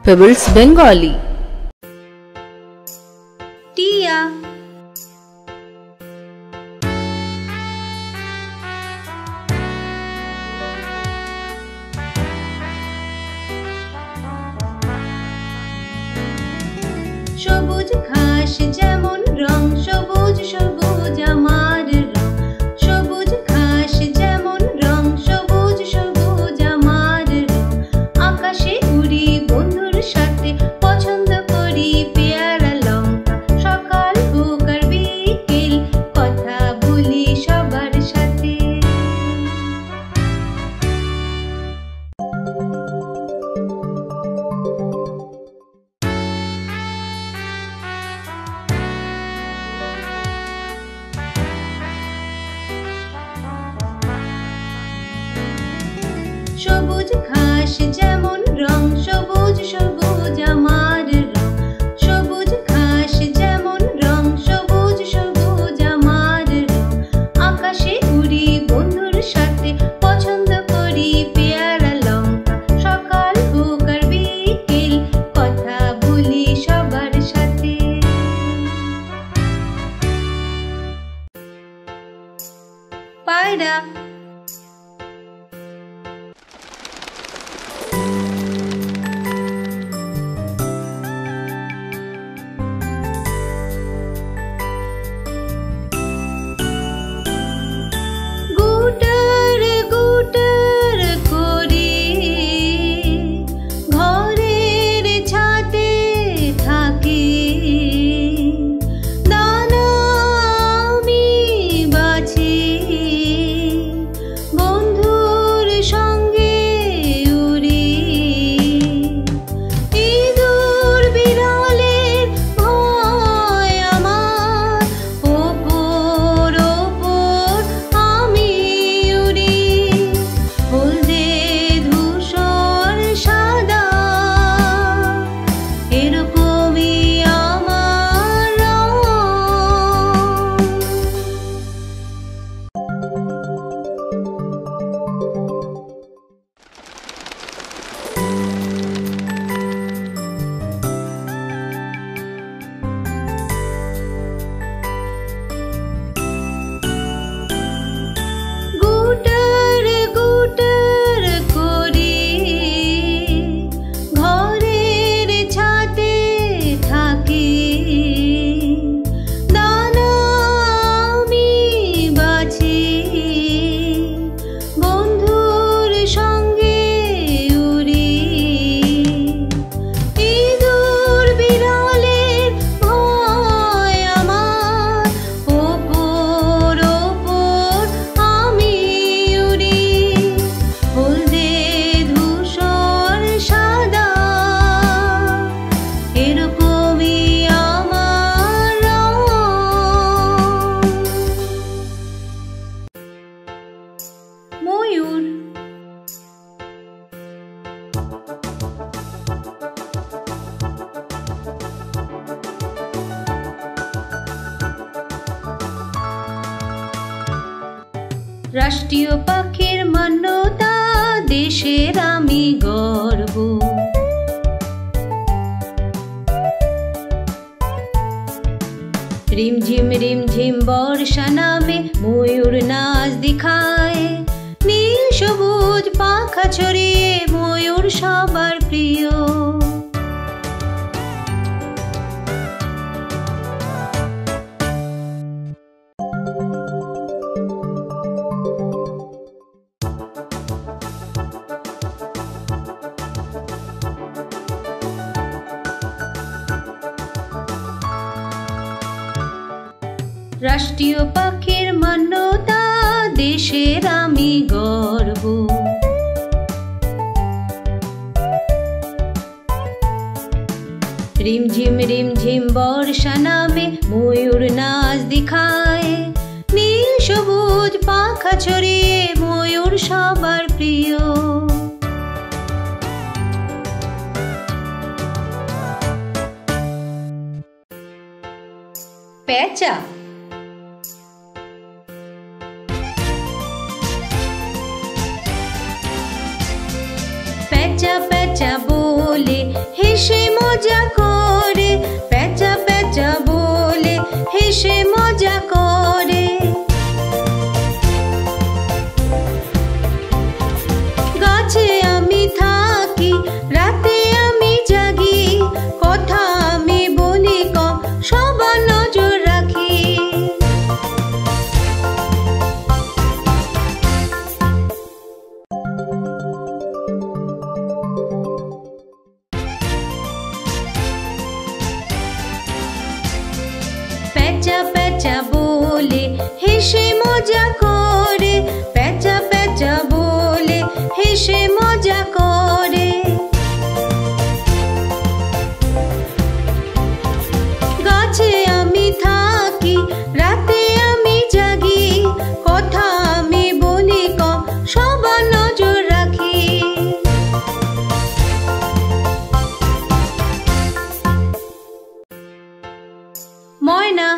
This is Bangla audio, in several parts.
Pebbles Bengali. টিয়া সবুজ ঘাস যেমন রং সবুজ সবুজ আমার রং সবুজ ঘাস যেমন রং সবুজ সবুজ আমার রং আকাশে উড়ি বন্ধুর সাথে পছন্দ করি পেয়ারা লঙ্কা সকাল হোক আর বিকেল কথা বলি সবার সাথে সবুজ ঘাস যেমন রং সবুজ সবুজ আমার রং সবুজ ঘাস যেমন রং সবুজ সবুজ আমার রং আকাশে উড়ি বন্ধুর সাথে পছন্দ করি পেয়ারা লঙ্কা সকাল হোক আর বিকেল কথা বলি সবার সাথে পায়রা ময়ূর রাষ্ট্রীয় পাখির মান্যতা দেশের আমি গর্ব রিমঝিম বর্ষা নামে ময়ূর নাচ দেখায় নীল সবুজ পাখা ছড়িয়ে ময়ূর সবার প্রিয় রাষ্ট্রীয় পাখির মান্যতা দেশের আমি গর্ব রিমঝিম বর্ষা নামে ময়ূর নাচ দেখায় নীল সবুজ পাখা ছড়িয়ে ময়ূর সবার প্রিয় পেঁচা পেঁচা পেঁচা বলে হেসে হেসে মজা করে, প্যাঁচা প্যাঁচা বলে হেসে মজা করে। গাছে আমি থাকি, রাতে আমি জাগি, কথা আমি বলি কম, সবার নজর রাখি। প্যাঁচা প্যাঁচা বলে হেসে মজা করে, প্যাঁচা প্যাঁচা বলে হেসে মজা করে। গাছে আমি থাকি, রাতে আমি জাগি, কথা আমি বলি কম, সবার নজর রাখি। ময়না।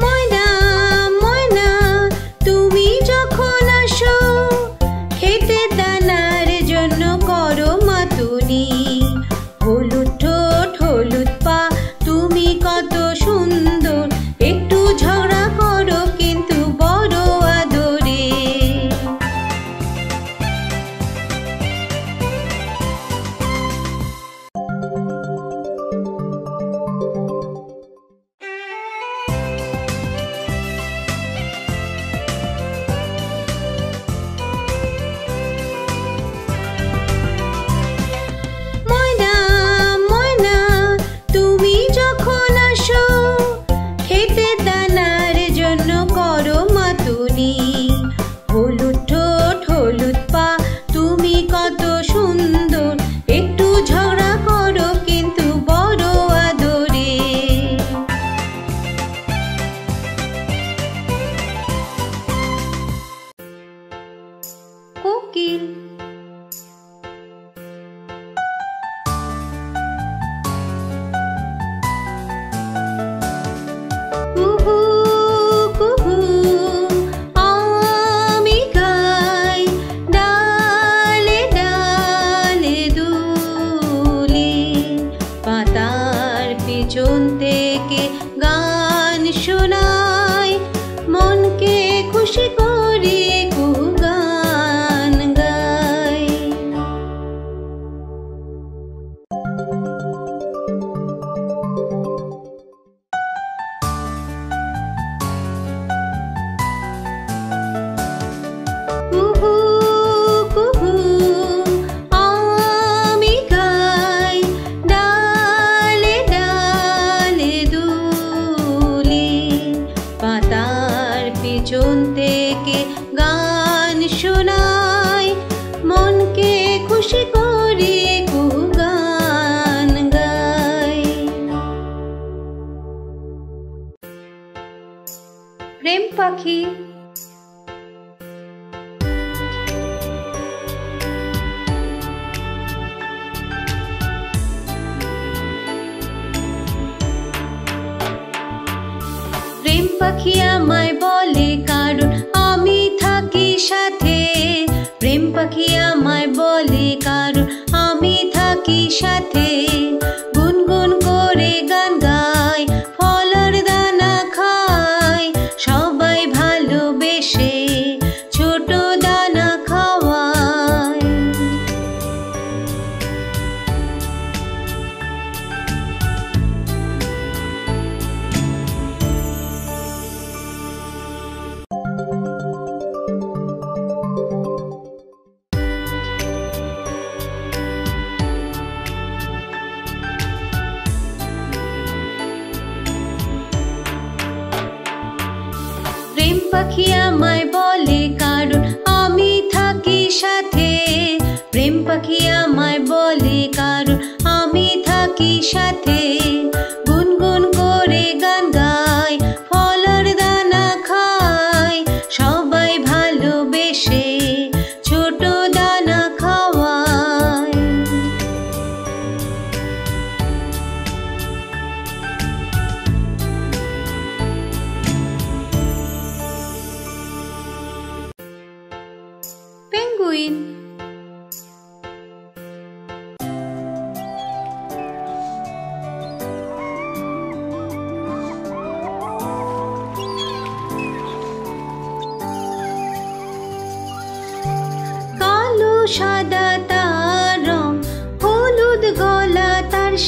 ময়না ময়না তুমি যখন আসো, খেতে দানার জন্য করো মাতুনি। হলুদ ঠোঁট হলুদ পা তুমি কত সুন্দর, একটু ঝগড়া করো কিন্তু বড় আদরে। ময়না ময়না তুমি যখন আসো, খেতে দানার জন্য করো মাতুনি। হলুদ ঠোঁট হলুদ পা তুমি কত সুন্দর, একটু ঝগড়া করো কিন্তু বড় আদরে। কোকিল। কুহু কুহু আমি গাই, ডালে ডালে দুলি, পাতার পেছন থেকে গান শোনাই, মনকে খুশি করি কুহু গান গাই। কুহু কুহু আমি গাই, ডালে ডালে দুলি, পাতার পেছন থেকে গান শোনাই, মনকে খুশি করি কুহু গান গাই। প্রেম পাখি। প্রেম পাখি আমায় বলে কারণ আমি থাকি সাথে, প্রেম পাখি আমায় বলে কারণ আমি থাকি সাথে। গুনগুন করে গান গাই, ফলের দানা খাই, সবাই ভালোবেসে ছোট দানা খাওয়ায়। প্রেম পাখি আমায় বলে কারণ আমি থাকি সাথে, প্রেম পাখি আমায় বলে কারণ আমি থাকি সাথে। গুনগুন করে গান গাই, ফলের দানা খাই, সবাই ভালোবেসে ছোট দানা খাওয়ায়।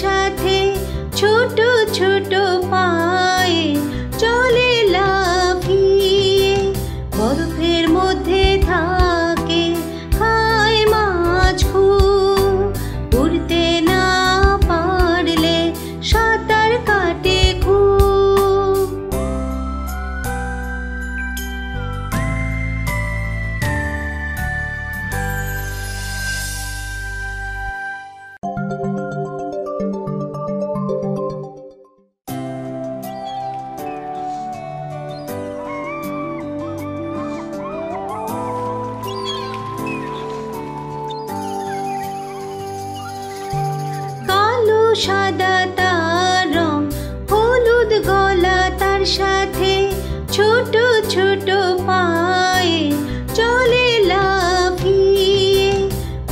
সাথে ছোট ছোট পায়ে চলে লাফিয়ে, বরফের মধ্যে থাকে খায় মাছ খুব, উড়তে না পারলে সাঁতার কাটে খুব। সাদা তার রং, হলুদ গলা তার সাথে ছোট ছোট পায়ে চলে লাফিয়ে,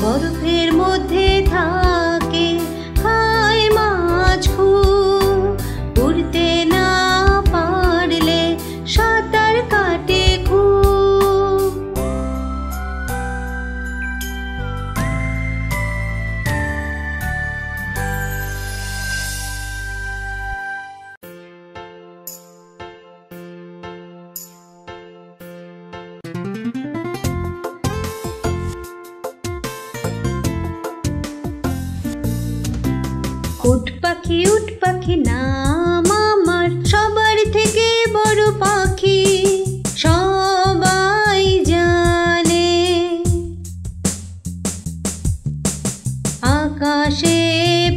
বরফের মধ্যে থাকে খায় মাছ খুব, উড়তে না পারলে সাঁতার কাটে খুব। উট পাখি নাম আমার, সবার থেকে বড় পাখি সবাই জানে। আকাশে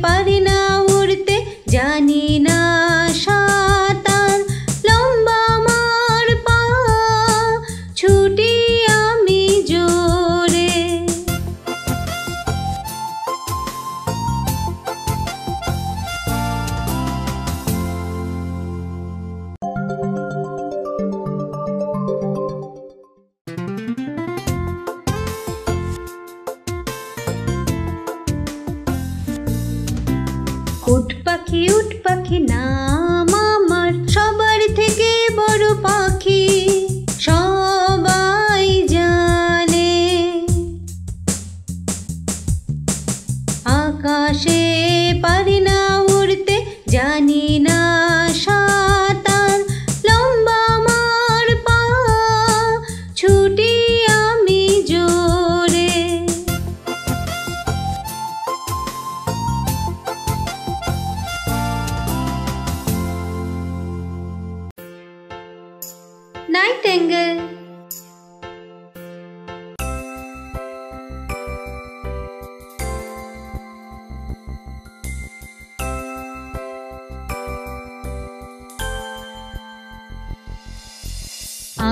পারি না উড়তে, জানি না সাঁতার, লম্বা আমার পা ছুটি আমি জোরে। উট পাখি নাম আমার, সবার থেকে বড় পাখি সবাই জানে। আকাশে পারি না উড়তে, জানি না সাঁতার, লম্বা আমার পা ছুটি আমি জোরে। Nightingale.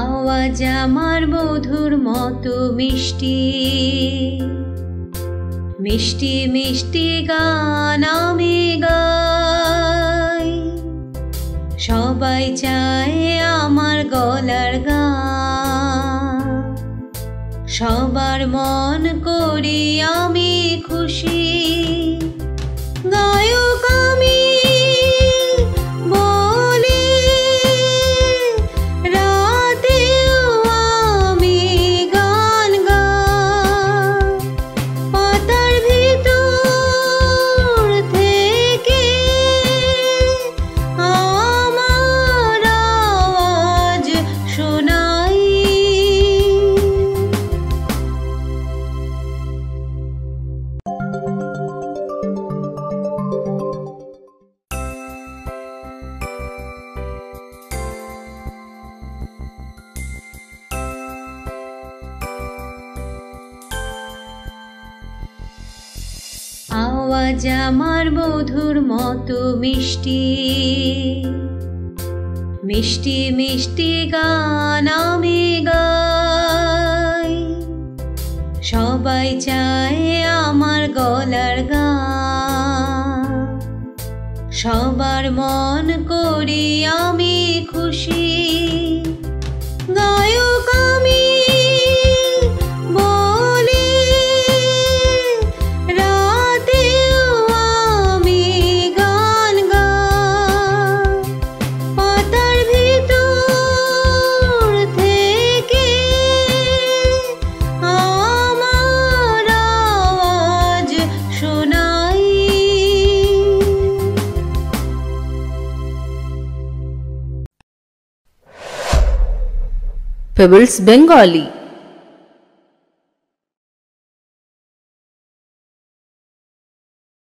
আওয়াজ আমার মধুর মতো মিষ্টি, মিষ্টি মিষ্টি গান আমি গাই, সবাই চায় আমার গলার গান, সবার মন করি আমি খুশি। গায়ক আমি বলে, রাতেও আমি গান গাই, পাতার ভিতর থেকে আমার আওয়াজ শোনাই। আওয়াজ আমার মধুর মতো মিষ্টি, মিষ্টি মিষ্টি গান আমি গাই, সবাই চায় আমার গলার গান, সবার মন করি আমি খুশি। গায়ক আমি বলে, রাতেও আমি গান গাই, পাতার ভিতর থেকে আমার আওয়াজ শোনাই। Pebbles Bengali.